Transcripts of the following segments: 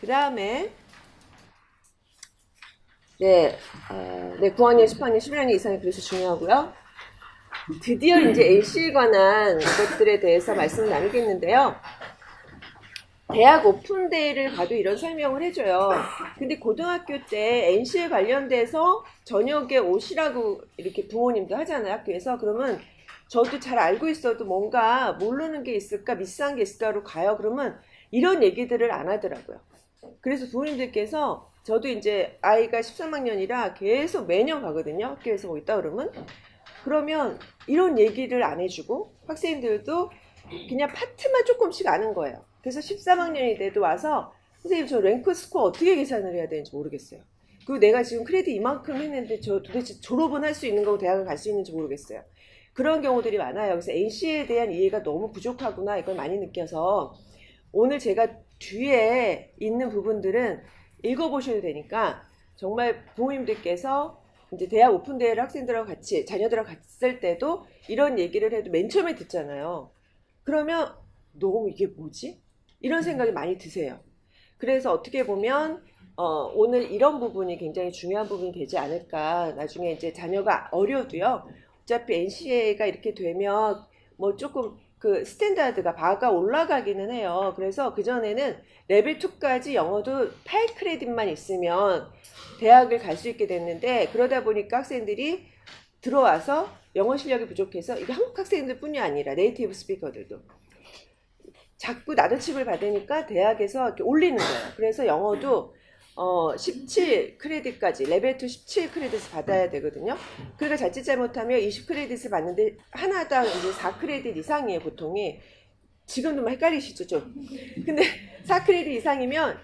그 다음에 네, 9학년, 10학년, 11학년 이상이 그래서 중요하고요. 드디어 이제 NC에 관한 것들에 대해서 말씀을 나누겠는데요. 대학 오픈데이를 가도 이런 설명을 해줘요. 근데 고등학교 때 NC에 관련돼서 저녁에 오시라고 이렇게 부모님도 하잖아요, 학교에서. 그러면 저도 잘 알고 있어도 뭔가 모르는 게 있을까, 미스한 게 있을까로 가요. 그러면 이런 얘기들을 안 하더라고요. 그래서 부모님들께서 저도 이제 아이가 13학년이라 계속 매년 가거든요. 학교에서 뭐 있다 그러면 이런 얘기를 안 해주고 학생들도 그냥 파트만 조금씩 아는 거예요. 그래서 13학년이 돼도 와서 선생님 저 랭크 스코어 어떻게 계산을 해야 되는지 모르겠어요. 그리고 내가 지금 크레딧 이만큼 했는데 저 도대체 졸업은 할 수 있는 거고 대학을 갈 수 있는지 모르겠어요. 그런 경우들이 많아요. 그래서 NC에 대한 이해가 너무 부족하구나 이걸 많이 느껴서 오늘 제가 뒤에 있는 부분들은 읽어보셔도 되니까 정말 부모님들께서 이제 대학 오픈데이를 학생들하고 같이 자녀들하고 갔을 때도 이런 얘기를 해도 맨 처음에 듣잖아요. 그러면 너무 이게 뭐지? 이런 생각이 많이 드세요. 그래서 어떻게 보면 오늘 이런 부분이 굉장히 중요한 부분이 되지 않을까. 나중에 이제 자녀가 어려도요. 어차피 NCA가 이렇게 되면 뭐 조금 그 스탠다드가 바가 올라가기는 해요. 그래서 그전에는 레벨 2까지 영어도 8크레딧만 있으면 대학을 갈 수 있게 됐는데 그러다 보니까 학생들이 들어와서 영어 실력이 부족해서 이게 한국 학생들뿐이 아니라 네이티브 스피커들도 자꾸 나도칩을 받으니까 대학에서 이렇게 올리는 거예요. 그래서 영어도 17크레딧까지 레벨 2 17크레딧을 받아야 되거든요. 그러니까 자칫 잘못하면 20크레딧을 받는데 하나당 이제 4크레딧 이상이에요, 보통이. 지금도 막 헷갈리시죠, 좀. 근데 4크레딧 이상이면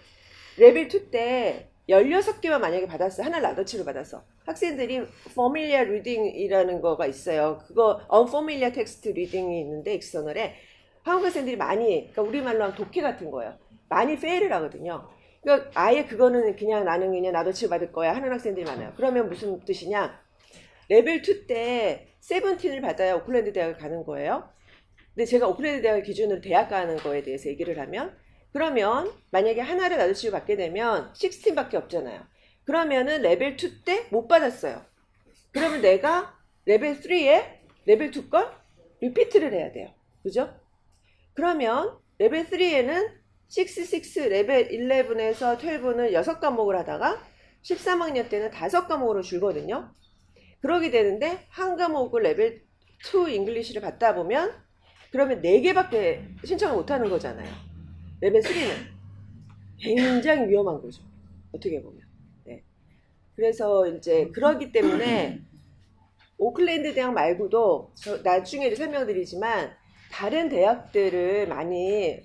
레벨 2 때 16개만 만약에 받았어요. 하나 라더치를 받아서. 학생들이 familiar reading이라는 거가 있어요. 그거 unfamiliar text reading이 있는데 익스터널에 한국 학생들이 많이, 그러니까 우리말로 하면 독해 같은 거예요. 많이 페일을 하거든요. 그러니까 아예 그거는 그냥 나는 그냥 나도 치료받을 거야 하는 학생들이 많아요. 그러면 무슨 뜻이냐? 레벨 2 때 17을 받아야 오클랜드 대학을 가는 거예요. 근데 제가 오클랜드 대학을 기준으로 대학 가는 거에 대해서 얘기를 하면 그러면 만약에 하나를 나도 치료 받게 되면 16밖에 없잖아요. 그러면은 레벨 2 때 못 받았어요. 그러면 내가 레벨 3에 레벨 2 걸 리피트를 해야 돼요. 그죠? 그러면 레벨 3에는 6 레벨 11에서 12는 6과목을 하다가 13학년 때는 5과목으로 줄거든요. 그러게 되는데 한 과목을 레벨 2 잉글리시를 받다 보면 그러면 4개밖에 신청을 못하는 거잖아요. 레벨 3는 굉장히 위험한 거죠. 어떻게 보면. 네. 그래서 이제 그러기 때문에 오클랜드 대학 말고도 나중에 설명드리지만 다른 대학들을 많이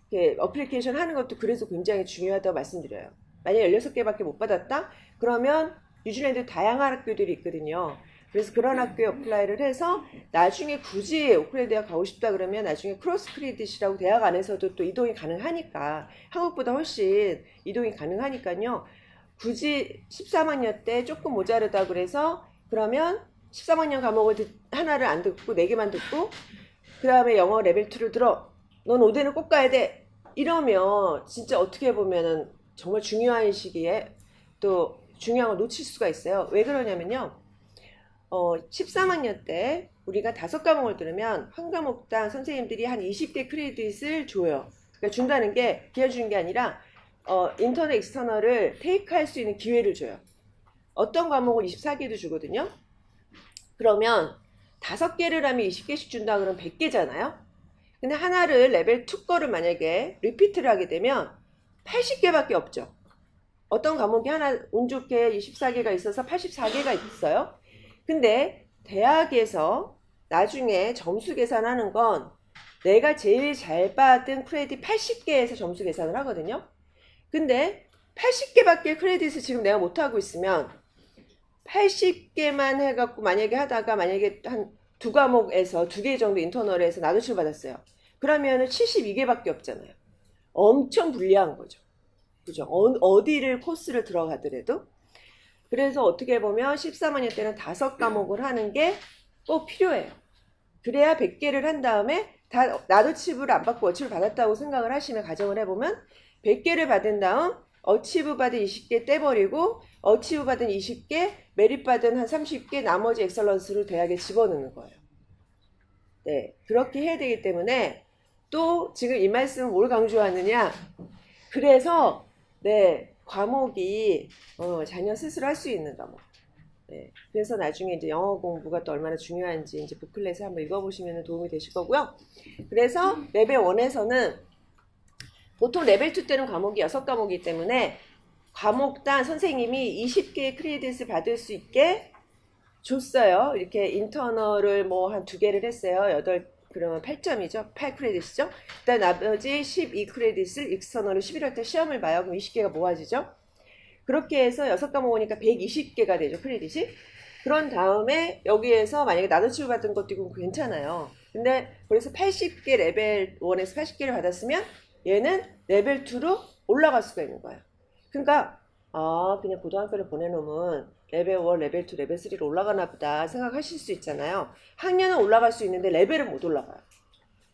이렇게 어플리케이션 하는 것도 그래서 굉장히 중요하다고 말씀드려요. 만약에 16개밖에 못 받았다? 그러면 뉴질랜드 다양한 학교들이 있거든요. 그래서 그런 학교에 어플라이를 해서 나중에 굳이 오클랜드 대학 가고 싶다 그러면 나중에 크로스 크레딧이라고 대학 안에서도 또 이동이 가능하니까 한국보다 훨씬 이동이 가능하니까요. 굳이 13학년 때 조금 모자르다 그래서 그러면 13학년 과목을 하나를 안 듣고 4개만 듣고 그 다음에 영어 레벨 2를 들어. 넌 5대는 꼭 가야 돼. 이러면 진짜 어떻게 보면은 정말 중요한 시기에 또 중요한 걸 놓칠 수가 있어요. 왜 그러냐면요. 13학년 때 우리가 5과목을 들으면 한 과목당 선생님들이 한 20개 크레딧을 줘요. 그러니까 준다는 게 그냥 주는 게 아니라 인터넷 익스터널을 테이크할 수 있는 기회를 줘요. 어떤 과목을 24개도 주거든요. 그러면 5개를 하면 20개씩 준다 그러면 100개잖아요. 근데 하나를 레벨 2 거를 만약에 리피트를 하게 되면 80개밖에 없죠. 어떤 과목이 하나 운 좋게 24개가 있어서 84개가 있어요. 근데 대학에서 나중에 점수 계산하는 건 내가 제일 잘 받은 크레딧 80개에서 점수 계산을 하거든요. 근데 80개밖에 크레딧을 지금 내가 못하고 있으면 80개만 해갖고 만약에 하다가 만약에 한 2과목에서 2개 정도 인터널에서 나도치를 받았어요. 그러면은 72개밖에 없잖아요. 엄청 불리한 거죠. 그죠? 어디를 코스를 들어가더라도. 그래서 어떻게 보면 13학년 때는 5과목을 하는 게 꼭 필요해요. 그래야 100개를 한 다음에 다 나도칩을 안 받고 워칩을 받았다고 생각을 하시면 가정을 해보면 100개를 받은 다음 어치브 받은 20개 떼버리고 어치브 받은 20개, 메릿 받은 한 30개, 나머지 엑설런스를 대학에 집어넣는 거예요. 네, 그렇게 해야 되기 때문에 또 지금 이 말씀은 뭘 강조하느냐? 그래서 네, 과목이 자녀 스스로 할 수 있는 과목. 네, 그래서 나중에 이제 영어 공부가 또 얼마나 중요한지 이제 북클렛을 한번 읽어보시면 도움이 되실 거고요. 그래서 레벨 1에서는 보통 레벨 2 때는 과목이 6과목이기 때문에 과목당 선생님이 20개의 크레딧을 받을 수 있게 줬어요. 이렇게 인터널을 뭐 한 2개를 했어요. 그러면 8점이죠. 8크레딧이죠. 그다음 나머지 12크레딧을 익스터널을 11월 때 시험을 봐요. 그럼 20개가 모아지죠. 그렇게 해서 6과목 오니까 120개가 되죠. 크레딧이. 그런 다음에 여기에서 만약에 나눠치고 받은 것도 있고 괜찮아요. 근데 그래서 80개 레벨 1에서 80개를 받았으면 얘는 레벨 2로 올라갈 수가 있는 거예요. 그러니까 그냥 고등학교를 보내놓으면 레벨 1, 레벨 2, 레벨 3로 올라가나 보다 생각하실 수 있잖아요. 학년은 올라갈 수 있는데 레벨은 못 올라가요.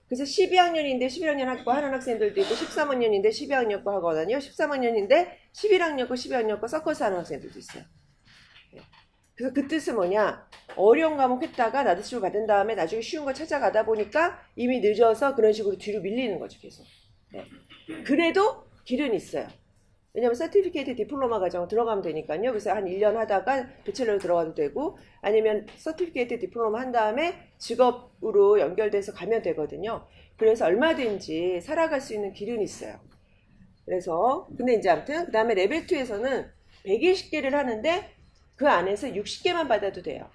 그래서 12학년인데 11학년 학부 하는 학생들도 있고 13학년인데 12학년 거 하거든요. 13학년인데 11학년 거 12학년 거 섞어서 하는 학생들도 있어요. 그래서 그 뜻은 뭐냐? 어려운 과목 했다가 나도치고 받은 다음에 나중에 쉬운 거 찾아가다 보니까 이미 늦어서 그런 식으로 뒤로 밀리는 거죠. 계속. 네. 그래도 길은 있어요. 왜냐면 서티피케이트 디플로마 과정 들어가면 되니까요. 그래서 한 1년 하다가 배첼러로 들어가도 되고 아니면 서티피케이트 디플로마 한 다음에 직업으로 연결돼서 가면 되거든요. 그래서 얼마든지 살아갈 수 있는 길은 있어요. 그래서 근데 이제 아무튼 그 다음에 레벨 2에서는 120개를 하는데 그 안에서 60개만 받아도 돼요.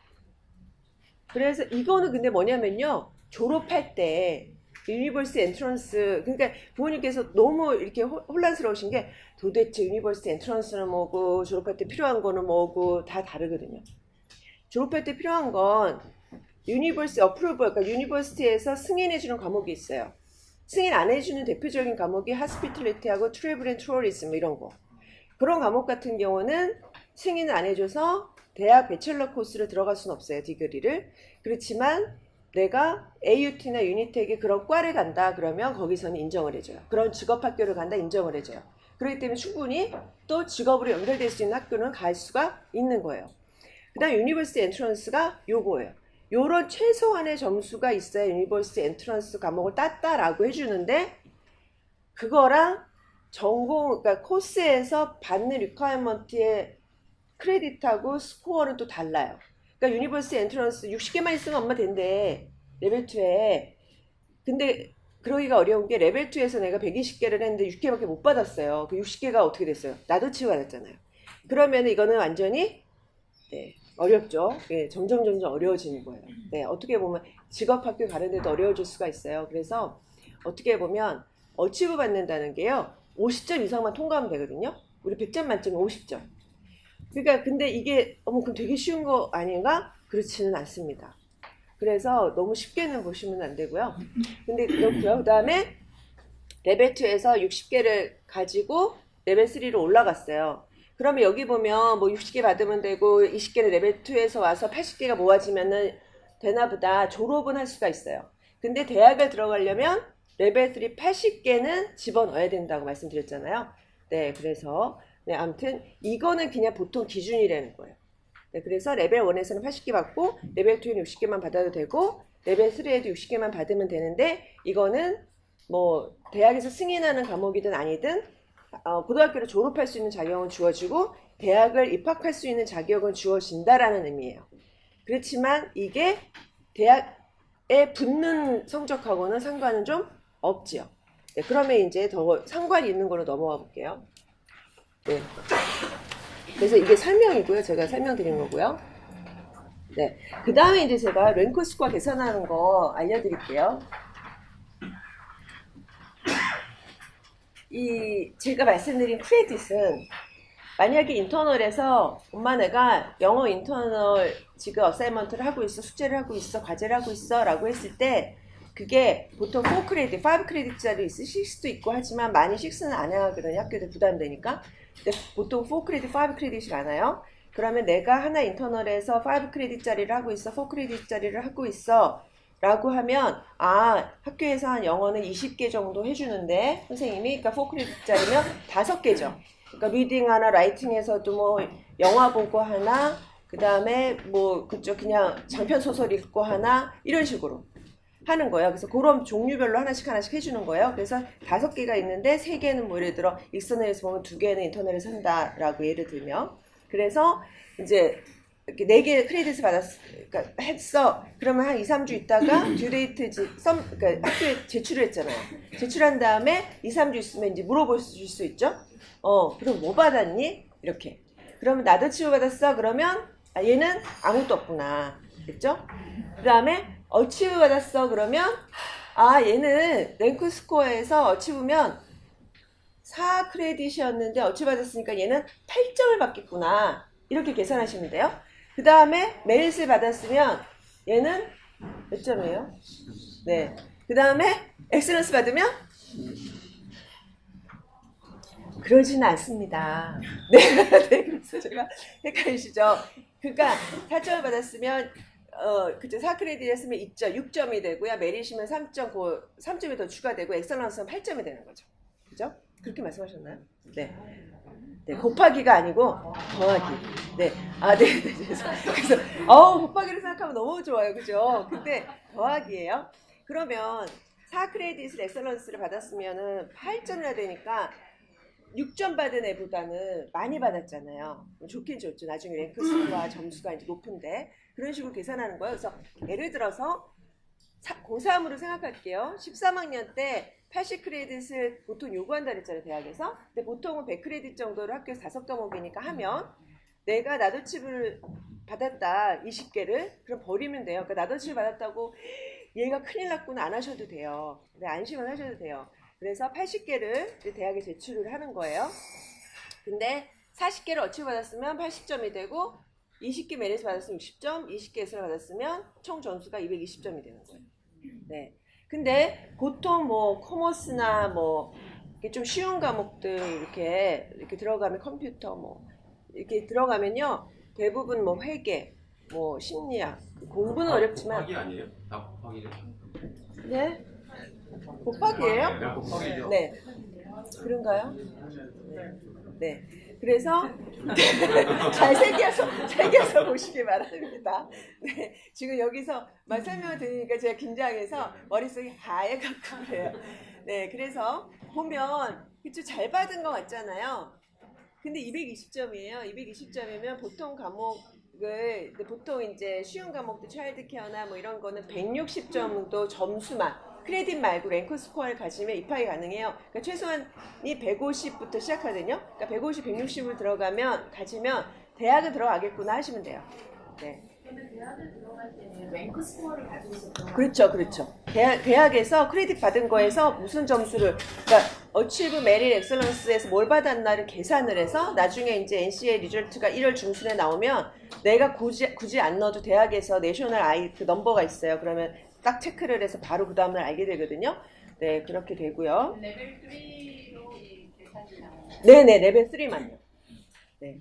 그래서 이거는 근데 뭐냐면요. 졸업할 때 유니버시티 엔트런스 그러니까 부모님께서 너무 이렇게 혼란스러우신 게 도대체 유니버시티 엔트런스는 뭐고 졸업할 때 필요한 거는 뭐고 다 다르거든요. 졸업할 때 필요한 건 유니버시티 어프로벌 그러니까 유니버시티에서 승인해주는 과목이 있어요. 승인 안 해주는 대표적인 과목이 하스피틀리티하고 트래블 앤 투어리즘 이런 거. 그런 과목 같은 경우는 승인을 안 해줘서 대학 배첼러 코스를 들어갈 수는 없어요. 디그리를. 그렇지만 내가 AUT나 유니텍에 그런 과를 간다 그러면 거기서는 인정을 해줘요. 그런 직업학교를 간다 인정을 해줘요. 그렇기 때문에 충분히 또 직업으로 연결될 수 있는 학교는 갈 수가 있는 거예요. 그 다음 유니버시티 엔트런스가 요거예요. 요런 최소한의 점수가 있어야 유니버시티 엔트런스 과목을 땄다라고 해주는데 그거랑 전공 그러니까 코스에서 받는 리퀘어먼트의 크레딧하고 스코어는 또 달라요. 그러니까 유니버시티 엔트런스 60개만 있으면 엄마 된대. 레벨 2에. 근데 그러기가 어려운 게 레벨 2에서 내가 120개를 했는데 6개밖에 못 받았어요. 그 60개가 어떻게 됐어요? 나도 치고 받았잖아요. 그러면 이거는 완전히 네, 어렵죠. 네, 점점 어려워지는 거예요. 네, 어떻게 보면 직업학교 가는데도 어려워질 수가 있어요. 그래서 어떻게 보면 어치브 받는다는 게요. 50점 이상만 통과하면 되거든요. 우리 100점 만점에 50점. 그러니까 근데 이게 그럼 되게 쉬운 거 아닌가? 그렇지는 않습니다. 그래서 너무 쉽게는 보시면 안 되고요. 근데 그렇고요. 그다음에 레벨 2에서 60개를 가지고 레벨 3로 올라갔어요. 그러면 여기 보면 뭐 60개 받으면 되고 20개는 레벨 2에서 와서 80개가 모아지면은 되나 보다 졸업은 할 수가 있어요. 근데 대학을 들어가려면 레벨 3 80개는 집어넣어야 된다고 말씀드렸잖아요. 네, 그래서 네, 아무튼 이거는 그냥 보통 기준이라는 거예요. 네, 그래서 레벨 1에서는 80개 받고 레벨 2에는 60개만 받아도 되고 레벨 3에도 60개만 받으면 되는데 이거는 뭐 대학에서 승인하는 과목이든 아니든 고등학교를 졸업할 수 있는 자격은 주어지고 대학을 입학할 수 있는 자격은 주어진다라는 의미예요. 그렇지만 이게 대학에 붙는 성적하고는 상관은 좀 없지요. 네, 그러면 이제 더 상관이 있는 걸로 넘어가 볼게요. 네. 그래서 이게 설명이고요. 제가 설명드린 거고요. 네. 그 다음에 이제 제가 랭크 스코어 계산하는 거 알려드릴게요. 제가 말씀드린 크레딧은 만약에 인터널에서 엄마 내가 영어 인터널 지금 어사이먼트를 하고 있어, 숙제를 하고 있어, 과제를 하고 있어 라고 했을 때 그게 보통 4크레딧, 5크레딧짜리 있으실 수도 있고 하지만 많이 6는 안 하거든요. 학교들 부담되니까. 근데 보통 4크레딧, 5크레딧이 많아요. 그러면 내가 하나 인터널에서 5크레딧짜리를 하고 있어, 4크레딧짜리를 하고 있어. 라고 하면 학교에서 한 영어는 20개 정도 해주는데 선생님이 그러니까 4크레딧짜리면 5개죠. 그러니까 리딩 하나, 라이팅에서도 뭐 영화 보고 하나, 그 다음에 뭐 그쪽 그냥 장편 소설 읽고 하나 이런 식으로 하는 거예요. 그래서 그런 종류별로 하나씩 해주는 거예요. 그래서 5개가 있는데 3개는 뭐 예를 들어 익스터널에서 보면 2개는 인터넷에서 한다라고 예를 들면 그래서 이제 이렇게 4개 크레딧을 그러니까 했어. 그러면 한 2, 3주 있다가 듀레이트 그러니까 학교에 제출을 했잖아요. 제출한 다음에 2, 3주 있으면 이제 물어볼 수 있죠. 그럼 뭐 받았니? 이렇게. 그러면 나도 치유 받았어. 그러면 얘는 아무것도 없구나. 됐죠? 그 다음에 어치브 받았어. 그러면 얘는 랭크 스코어에서 어치브면 4크레딧이었는데 어치브 받았으니까 얘는 8점을 받겠구나. 이렇게 계산하시면 돼요. 그 다음에 메릿을 받았으면 얘는 몇 점이에요? 네. 그 다음에 엑셀런스 받으면 그러지는 않습니다. 네. 그래서 제가 헷갈리시죠? 그러니까 4점을 받았으면 그때 4크레딧 했으면 6점이 되고요. 메릿이면 3점이 더 추가되고 엑셀런스는 8점이 되는 거죠. 그죠? 그렇게 말씀하셨나요? 네. 네, 곱하기가 아니고 더하기. 네. 네. 그래서 곱하기를 생각하면 너무 좋아요. 그죠? 근데 더하기예요. 그러면 4크레딧을 엑셀런스를 받았으면은 8점이나 되니까 6점 받은 애보다는 많이 받았잖아요. 좋긴 좋죠. 나중에 랭크 수와 점수가 이제 높은데 그런 식으로 계산하는 거예요. 그래서 예를 들어서 고3으로 생각할게요. 13학년 때 80크레딧을 보통 요구한다 그랬잖아요. 대학에서. 근데 보통은 100크레딧 정도를 학교에서 5과목이니까 하면 내가 나도칩을 받았다. 20개를. 그럼 버리면 돼요. 그러니까 나도칩을 받았다고 얘가 큰일 났구나 안 하셔도 돼요. 네, 안심을 하셔도 돼요. 그래서 80개를 대학에 제출을 하는 거예요. 근데 40개를 어치브 받았으면 80점이 되고 20개 메릿 받았으면 60점, 20개 에서 받았으면 총 점수가 220점이 되는 거예요. 네. 근데 보통 뭐 커머스나 뭐 이렇게 좀 쉬운 과목들 이렇게 들어가면 컴퓨터 뭐 이렇게 들어가면요 대부분 뭐 회계, 뭐 심리학 공부는 어렵지만 곱하기 아니에요? 다 곱하기죠? 네. 곱하기예요? 네, 곱하기죠. 네. 그런가요? 네. 그래서 잘 새겨서 보시기 바랍니다. 네. 지금 여기서 설명을 드리니까 제가 긴장해서 머릿속이 하얘갖고 그래요. 네. 그래서 보면 그쵸 잘 받은 것 같잖아요. 근데 220점이에요. 220점이면 보통 과목을 보통 이제 쉬운 과목도 차일드 케어나 뭐 이런 거는 160점 정도 점수만 크레딧 말고 랭크 스코어를 가지면 입학이 가능해요. 그러니까 최소한이 150부터 시작하거든요. 그러니까 150, 160을 가지면 대학은 들어가겠구나 하시면 돼요. 네. 근데 대학을 들어갈 때는 랭크 스코어를 가지고 있었던 그렇죠. 대학에서 크레딧 받은 거에서 무슨 점수를, 그러니까 어치브 메릿 엑셀런스에서 뭘 받았나를 계산을 해서 나중에 이제 NCA 리절트가 1월 중순에 나오면 내가 굳이 안 넣어도 대학에서 내셔널 아이 그 넘버가 있어요. 그러면 딱 체크를 해서 바로 그 다음날 알게 되거든요. 네, 그렇게 되고요. 레벨 3로 계산이 나와요. 네네, 레벨 3만요. 네.